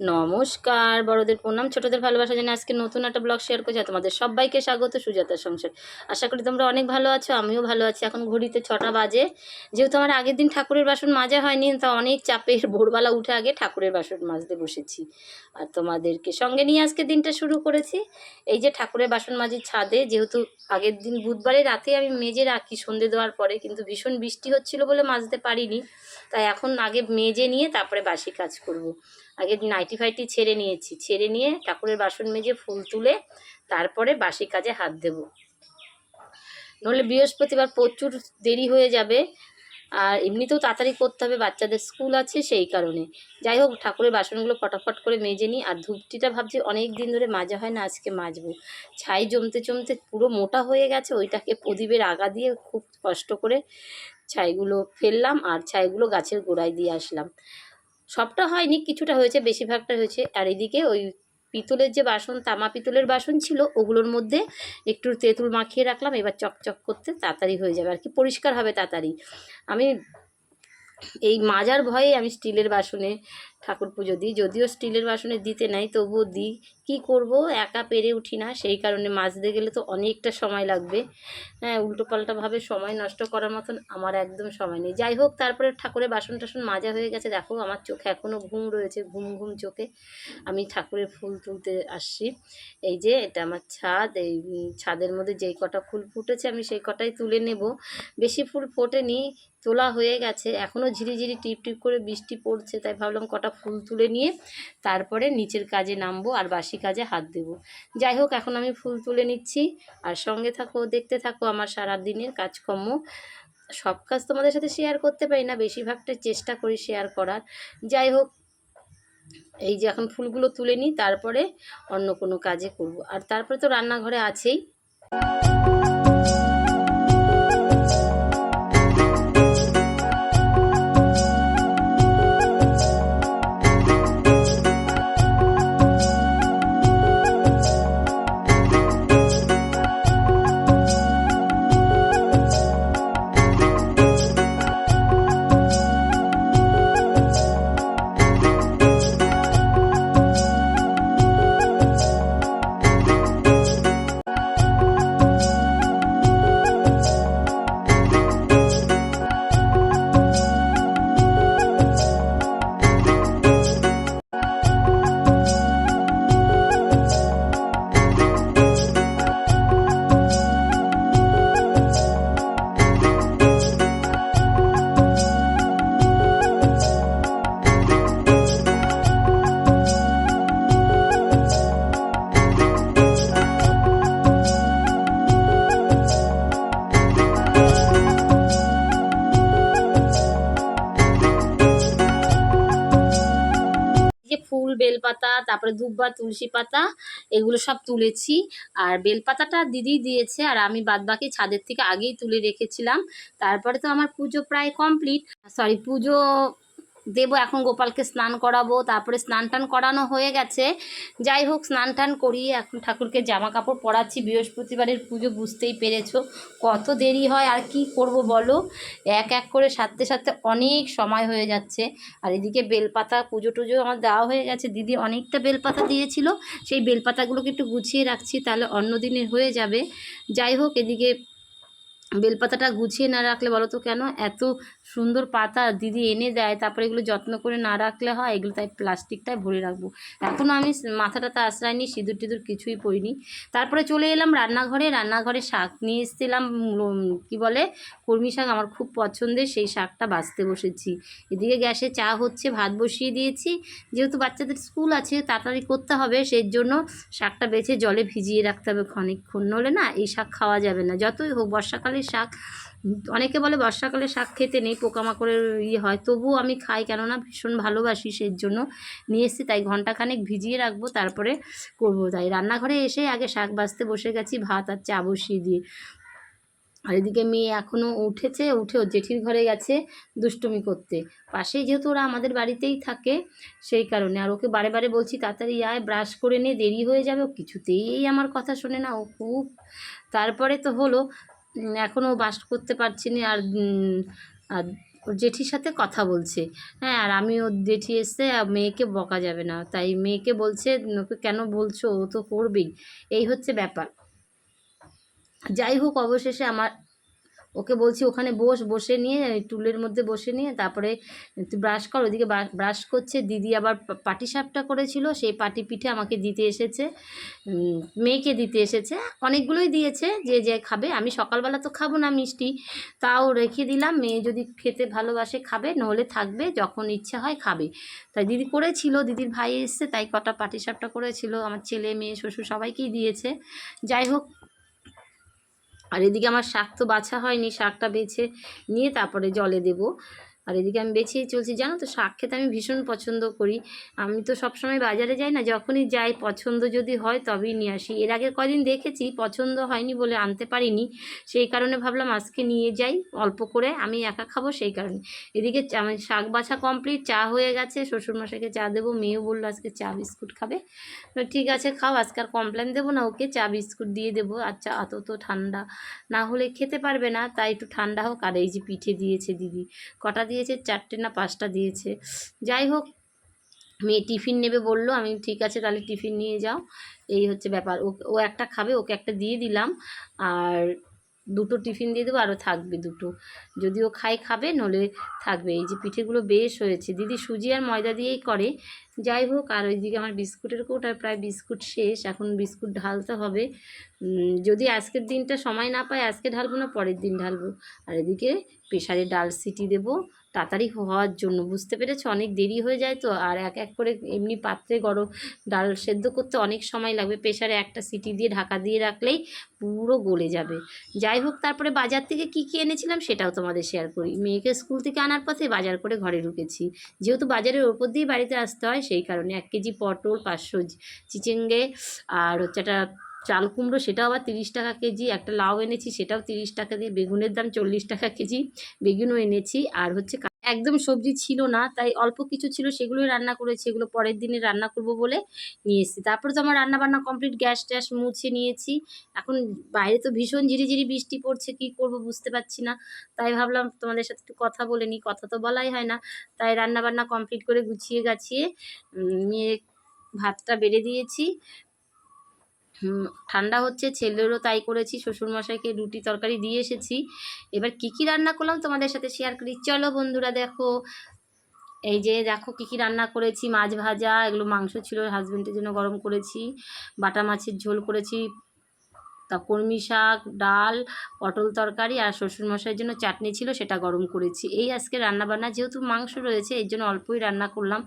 নমস্কার, বড়দের প্রণাম, ছোটদের ভালোবাসা জানিয়ে আজকে নতুন একটা ব্লগ শেয়ার করছি। তোমাদের সবাইকে স্বাগত সুজাতার সংসার। আশা করি তোমরা অনেক ভালো আছো, আমিও ভালো আছি। এখন ঘড়িতে 6টা বাজে। যেহেতু আমার আগের দিন ঠাকুরের বাসন মাজা হয়নি, তা অনেক চাপের ভোরবেলা উঠে আগে ঠাকুরের বাসন মাজতে বসেছি আর তোমাদেরকে সঙ্গে নিয়ে আজকে দিনটা শুরু করেছি। এই যে ঠাকুরের বাসন মাজি ছাদে, যেহেতু আগের দিন বুধবারে রাতে আমি মেজে রাখি সন্ধে দেওয়ার পরে, কিন্তু ভীষণ বৃষ্টি হচ্ছিল বলে মাজতে পারিনি। তাই এখন আগে মেজে নিয়ে তারপরে বাসি কাজ করব। আগে নাইটি ফাইটি ছেড়ে নিয়েছি, ছেড়ে নিয়ে ঠাকুরের বাসন মেজে ফুল তুলে তারপরে বাসি কাজে হাত দেব, নইলে বৃহস্পতিবার প্রচুর দেরি হয়ে যাবে। আর এমনিতেও তাড়াতাড়ি করতে হবে, বাচ্চাদের স্কুল আছে সেই কারণে। যাই হোক, ঠাকুরের বাসনগুলো ফটাফট করে মেজে নিই। আর ধূপটিটা ভাবছি অনেক দিন ধরে মাজা হয় না, আজকে মাজবো। ছাই জমতে জমতে পুরো মোটা হয়ে গেছে, ওইটাকে প্রদীপের আগা দিয়ে খুব কষ্ট করে ছাইগুলো ফেললাম আর ছাইগুলো গাছের গোড়ায় দিয়ে আসলাম। সবটা হয়নি, কিছুটা হয়েছে, বেশিরভাগটা হয়েছে। আর এদিকে ওই পিতলের যে বাসন, তামা পিতলের বাসন ছিল, ওগুলোর মধ্যে একটু তেঁতুল মাখিয়ে রাখলাম। এবার চকচক করতে তাড়াতাড়ি হয়ে যাবে আর কি, পরিষ্কার হবে তাড়াতাড়ি। আমি এই মাজার ভয়ে আমি স্টিলের বাসনে ঠাকুর পুজো দিই, যদিও স্টিলের বাসনে দিতে নাই, তবুও দিই। কি করব, একা পেরে উঠি না, সেই কারণে মাজতে গেলে তো অনেকটা সময় লাগবে। হ্যাঁ, উল্টোপাল্টাভাবে সময় নষ্ট করার মতন আমার একদম সময় নেই। যাই হোক, তারপরে ঠাকুরের বাসন টাসন মাজা হয়ে গেছে। দেখো আমার চোখে এখনও ঘুম রয়েছে, ঘুম ঘুম চোখে আমি ঠাকুরের ফুল তুলতে আসছি। এই যে এটা আমার ছাদ, এই ছাদের মধ্যে যেই কটা ফুল ফুটেছে আমি সেই কটাই তুলে নেব। বেশি ফুল ফোটেনি, তোলা হয়ে গেছে, এখনও ঝিরিঝিরি টিপ টিপ করে বৃষ্টি পড়ছে, তাই ভাবলাম কটা ফুল তুলে নিয়ে তারপরে নিচের কাজে নামবো আর বাসি কাজে হাত দেব। যাই হোক, এখন আমি ফুল তুলে নিচ্ছি আর সঙ্গে থাকো, দেখতে থাকো আমার সারা দিনের কাজকর্ম। সব কাজ তোমাদের সাথে শেয়ার করতে পারি না, বেশিরভাগটা চেষ্টা করি শেয়ার করার। যাই হোক, এই যে এখন ফুলগুলো তুলে নিই, তারপরে অন্য কোনো কাজে করব। আর তারপরে তো রান্নাঘরে আছেই। যে ফুল, বেলপাতা, তারপরে দুব্বা, তুলসী পাতা, এগুলো সব তুলেছি। আর বেলপাতাটা দিদি দিয়েছে, আর আমি বাদবাকি ছাদের থেকে আগেই তুলে রেখেছিলাম। তারপরে তো আমার পুজো প্রায় কমপ্লিট, সরি পুজো দেবো এখন, গোপালকে স্নান করাবো, তারপরে স্নান টান করানো হয়ে গেছে। যাই হোক, স্নান টান করিয়ে এখন ঠাকুরকে জামা কাপড় পরাচ্ছি। বৃহস্পতিবারের পুজো বুঝতেই পেরেছো কত দেরি হয়, আর কি করব বলো, এক এক করে সারতে সারতে অনেক সময় হয়ে যাচ্ছে। আর এদিকে বেলপাতা পুজো টুজো আমার দেওয়া হয়ে গেছে, দিদি অনেকটা বেলপাতা দিয়েছিল, সেই বেলপাতাগুলোকে একটু গুছিয়ে রাখছি, তাহলে অন্য দিনে হয়ে যাবে। যাই হোক, এদিকে বেলপাতাটা গুছিয়ে না রাখলে বলো তো, কেন এত সুন্দর পাতা দিদি এনে দেয়, তারপরে এগুলো যত্ন করে না রাখলে হয় এগুলো, তাই প্লাস্টিকটায় ভরে রাখবো। এখনও আমি মাথাটাতে আশ্রয়নি, সিঁদুর টিঁদুর কিছুই পরিনি। তারপরে চলে এলাম রান্নাঘরে। রান্নাঘরে শাক নিয়ে এসেছিলাম, কি বলে কলমি শাক, আমার খুব পছন্দের, সেই শাকটা ভাজতে বসেছি। এদিকে গ্যাসে চা হচ্ছে, ভাত বসিয়ে দিয়েছি। যেহেতু বাচ্চাদের স্কুল আছে, তাড়াতাড়ি করতে হবে, সেই জন্য শাকটা বেছে জলে ভিজিয়ে রাখতে হবে খানিকক্ষণ, নলে না এই শাক খাওয়া যাবে না, যতই হোক বর্ষাকালের শাক। অনেকে বলে বর্ষাকালে শাক খেতে নেই, পোকামাকড়ের হয়, তবুও আমি খাই, কেননা ভীষণ ভালোবাসি, সেই জন্য নিয়ে এসেছি। তাই ঘন্টাখানেক ভিজিয়ে রাখবো, তারপরে করবো। তাই রান্নাঘরে এসে আগে শাক ভাজতে বসে গেছি, ভাত আর চা বসিয়ে দিয়ে। আর এদিকে মেয়ে এখনও উঠেছে, উঠে ওর জেঠির ঘরে গেছে দুষ্টুমি করতে। পাশেই যেহেতু ওরা আমাদের বাড়িতেই থাকে, সেই কারণে। আর ওকে বারে বারে বলছি তাড়াতাড়ি আয়, ব্রাশ করে নে, দেরি হয়ে যাবে, ও কিছুতেই আমার কথা শোনে না, ও খুব। তারপরে তো হলো, এখনও বাস করতে পারছি না। আর ওর জেঠির সাথে কথা বলছে। হ্যাঁ, আর আমি ওর জেঠি এসছে, মেয়েকে বকা যাবে না, তাই মেয়েকে বলছে ওকে কেন বলছো, ও তো করবেই। এই হচ্ছে ব্যাপার। যাই হোক, অবশেষে আমার ওকে বলছি ওখানে বসে নিয়ে টুলের মধ্যে বসে নিয়ে তারপরে তুই ব্রাশ কর। ওদিকে ব্রাশ করছে, দিদি আবার পাটিসাপটা করেছিল, সেই পাটি পিঠে আমাকে দিতে এসেছে, মেয়েকে দিতে এসেছে। অনেকগুলোই দিয়েছে, যে যে খাবে। আমি সকালবেলা তো খাবো না মিষ্টি, তাও রেখে দিলাম, মেয়ে যদি খেতে ভালোবাসে খাবে, নহলে থাকবে, যখন ইচ্ছে হয় খাবে। তাই দিদি করেছিল, দিদির ভাই এসছে, তাই কটা পাটিসাপটা করেছিল, আমার ছেলে মেয়ে শ্বশুর সবাইকেই দিয়েছে। যাই হোক, আর এদিকে আমার শাক তো বাছা হয়নি, শাকটা বেছে নিয়ে তারপরে জলে দেব। আর এদিকে আমি বেছেই চলছি। জানো তো, শাক খেতে আমি ভীষণ পছন্দ করি। আমি তো সবসময় বাজারে যাই না, যখনই যাই পছন্দ যদি হয় তবেই নিয়ে আসি। এর আগে কদিন দেখেছি পছন্দ হয়নি বলে আনতে পারিনি, সেই কারণে ভাবলাম আজকে নিয়ে যাই অল্প করে, আমি একা খাবো সেই কারণে। এদিকে আমার শাক বাছা কমপ্লিট, চা হয়ে গেছে, শ্বশুরমশাইকে চা দেবো। মেয়েও বললো আজকে চা বিস্কুট খাবে, ঠিক আছে খাও, আজকে আর কমপ্লেন দেবো না, ওকে চা বিস্কুট দিয়ে দেবো। আর চা অত তো ঠান্ডা না হলে খেতে পারবে না, তাই একটু ঠান্ডা হোক। আর এই যে পিঠে দিয়েছে দিদি, কটা দিয়েছে, 4টে না 5টা দিয়েছে। যাই হোক, মেয়ে টিফিন নেবে বললো, আমি ঠিক আছে তাহলে টিফিন নিয়ে যাও। এই হচ্ছে ব্যাপার। ও একটা খাবে, ওকে একটা দিয়ে দিলাম, আর 2টো টিফিন দিয়ে দেবো, আরও থাকবে 2টো, যদিও খাবে, নলে থাকবে। এই যে পিঠেগুলো বেশ হয়েছে, দিদি সুজি আর ময়দা দিয়েই করে। যাই হোক, আর ওইদিকে আমার বিস্কুটের কৌটায় প্রায় বিস্কুট শেষ, এখন বিস্কুট ঢালতে হবে। যদি আজকের দিনটা সময় না পাই আজকে ঢালবো না, পরের দিন ঢালবো। আর এদিকে প্রেসারে ডাল সিটি দেবো তাড়াতাড়ি হওয়ার জন্য, বুঝতে পেরেছো, অনেক দেরি হয়ে যায় তো। আর এক এক করে এমনি পাত্রে গরম ডাল সেদ্ধ করতে অনেক সময় লাগবে, প্রেসারে একটা সিটি দিয়ে ঢাকা দিয়ে রাখলেই পুরো গলে যাবে। যাই হোক, তারপরে বাজার থেকে কি কি এনেছিলাম সেটাও তোমাদের শেয়ার করি। মেয়েকে স্কুল থেকে আনার পথে বাজার করে ঘরে ঢুকেছি, যেহেতু বাজারের ওপর দিয়েই বাড়িতে আসতে হয়, সেই কারণে 1 কেজি পটল, 500 চিচিঙ্গে, আর হচ্ছে একটা চাল কুমড়ো, সেটাও আবার 30 টাকা কেজি, একটা লাউ এনেছি সেটাও 30 টাকা দিয়ে, বেগুনের দাম 40 টাকা কেজি, বেগুনও এনেছি। আর হচ্ছে একদম সবজি ছিল না, তাই অল্প কিছু ছিল সেগুলোই রান্না করেছি, এগুলো পরের দিনে রান্না করব বলে নিয়ে এসেছি। তারপরে তো আমার রান্না বান্না কমপ্লিট, গ্যাস ট্যাস মুছে নিয়েছি। এখন বাইরে তো ভীষণ ঝিরিঝিরি বৃষ্টি পড়ছে, কি করব বুঝতে পারছি না, তাই ভাবলাম তোমাদের সাথে একটু কথা বলে নিই, কথা তো বলাই হয় না। তাই রান্না বান্না কমপ্লিট করে গুছিয়ে গাছিয়ে মেয়ে ভাতটা বেড়ে দিয়েছি। ঠান্ডা হচ্ছে, ছেলেরও তাই করেছি, শ্বশুরমশাইকে রুটি তরকারি দিয়ে এসেছি। এবার কি কি রান্না করলাম তোমাদের সাথে শেয়ার করি, চলো বন্ধুরা দেখো। এই যে দেখো কি কি রান্না করেছি, মাছ ভাজা, এগুলো মাংস ছিল হাজবেন্ডের জন্য গরম করেছি, বাটা মাছের ঝোল করেছি, তা কলমি শাক, ডাল, পটল তরকারি, আর শ্বশুরমশাইয়ের জন্য চাটনি ছিল সেটা গরম করেছি। এই আজকে রান্নাবান্না, যেহেতু মাংস রয়েছে এর জন্য অল্পই রান্না করলাম,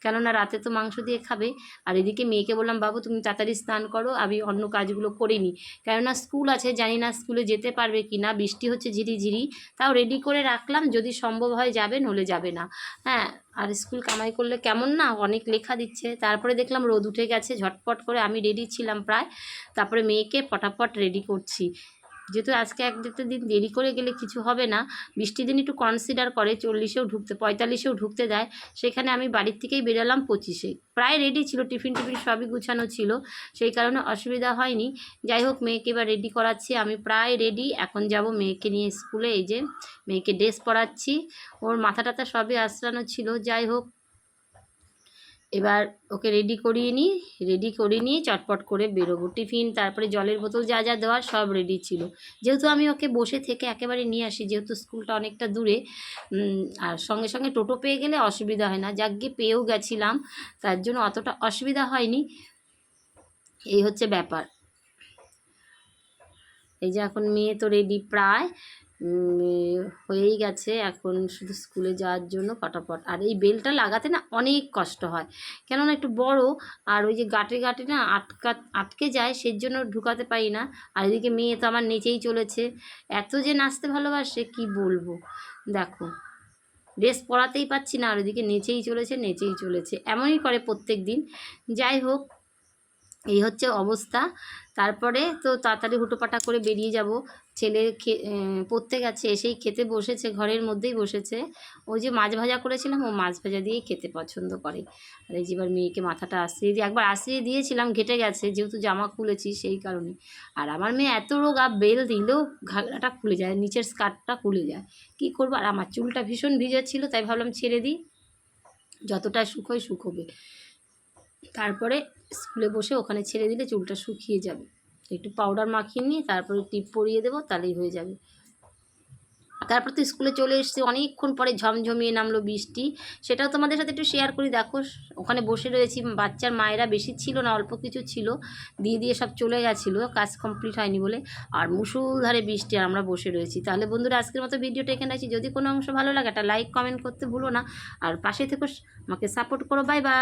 কেননা রাতে তো মাংস দিয়ে খাবে। আর এদিকে মেয়েকে বললাম বাবু তুমি তাড়াতাড়ি স্নান করো, আমি অন্য কাজগুলো করে নিই, কেননা স্কুল আছে, জানি না স্কুলে যেতে পারবে কি না, বৃষ্টি হচ্ছে ঝিরিঝিরি, তাও রেডি করে রাখলাম, যদি সম্ভব হয় যাবে, নলে যাবে না। হ্যাঁ, আর স্কুল কামাই করলে কেমন না, অনেক লেখা দিচ্ছে। তারপরে দেখলাম রোদ উঠে গেছে, ঝটপট করে আমি রেডি ছিলাম প্রায়, তারপরে মেয়েকে ফটাফট রেডি করছি, যেহেতু আজকে 1-2 দিন দেরি করে গেলে কিছু হবে না, বৃষ্টি দিন একটু কনসিডার করে 40-এও ঢুকতে, 45-এও ঢুকতে দেয়, সেখানে আমি বাড়ির থেকেই বেরোলাম 25-এ, প্রায় রেডি ছিল, টিফিন সবই গুছানো ছিল, সেই কারণে অসুবিধা হয়নি। যাই হোক, মেয়েকে এবার রেডি করাচ্ছি, আমি প্রায় রেডি, এখন যাব মেয়েকে নিয়ে স্কুলে। এই যে মেয়েকে ড্রেস পরাচ্ছি, ওর মাথা টাথা সবই আঁচড়ানো ছিল। যাই হোক, এবার ওকে রেডি করিয়ে নিয়ে চটপট করে বেরোবো। টিফিন, তারপরে জলের বোতল, যা যা দেওয়ার সব রেডি ছিল, যেহেতু আমি ওকে বসে থেকে একেবারে নিয়ে আসি, যেহেতু স্কুলটা অনেকটা দূরে, আর সঙ্গে সঙ্গে টোটো পেয়ে গেলে অসুবিধা হয় না, যাক গিয়ে পেয়েও গেছিলাম, তার জন্য অতটা অসুবিধা হয়নি। এই হচ্ছে ব্যাপার। এই যে এখন মেয়ে তো রেডি প্রায় হয়েই গেছে, এখন শুধু স্কুলে যাওয়ার জন্য ফটাফট। আর এই বেলটা লাগাতে না অনেক কষ্ট হয়, কেননা একটু বড়, আর ওই যে গাঁটে গাঁটে না আটকে যায়, সেই জন্য ঢুকাতে পারি না। আর এদিকে মেয়ে তো আমার নেচেই চলেছে, এত যে নাচতে ভালোবাসে কি বলবো, দেখো ড্রেস পরাতেই পাচ্ছি না, আর ওদিকে নেচেই চলেছে, এমনই করে প্রত্যেক দিন। যাই হোক, এই হচ্ছে অবস্থা। তারপরে তো তাড়াতাড়ি হুটোপাটা করে বেরিয়ে যাব, ছেলে পড়তে গেছে, এসেই খেতে বসেছে, ঘরের মধ্যেই বসেছে। ওই যে মাছ ভাজা করেছিলাম, ও মাছ ভাজা দিয়েই খেতে পছন্দ করে। আর এই যে এবার মেয়েকে মাথাটা আশ্রিয়ে দিয়ে, একবার আশ্রিয়ে দিয়েছিলাম, ঘেটে গেছে, যেহেতু জামা খুলেছি সেই কারণে। আর আমার মেয়ে এত রোগা, বেল দিলেও ঘাগরাটা খুলে যায়, নিচের স্কার্টটা খুলে যায়। কী করবো? আর আমার চুলটা ভীষণ ভিজে ছিল, তাই ভাবলাম ছেড়ে দিই, যতটা শুকোয় শুকোবে। তারপরে স্কুলে বসে ওখানে ছেড়ে দিলে চুলটা শুকিয়ে যাবে। একটু পাউডার মাখিয়ে নিয়ে তারপরে টিপ পরিয়ে দেবো, তাহলেই হয়ে যাবে। তারপর তো স্কুলে চলে এসেছি, অনেকক্ষণ পরে ঝমঝমিয়ে নামলো বৃষ্টি, সেটাও তোমাদের সাথে একটু শেয়ার করি। দেখো ওখানে বসে রয়েছি, বাচ্চার মায়েরা বেশি ছিল না, অল্প কিছু ছিল, দিয়ে দিয়ে সব চলে গেছিলো, কাজ কমপ্লিট হয়নি বলে। আর মুষলধারে বৃষ্টি, আর আমরা বসে রয়েছি। তাহলে বন্ধুরা আজকের মতো ভিডিওটা এখানে আছি, যদি কোনো অংশ ভালো লাগে একটা লাইক কমেন্ট করতে ভুলো না, আর পাশে থেকে আমাকে সাপোর্ট করো। Bye bye.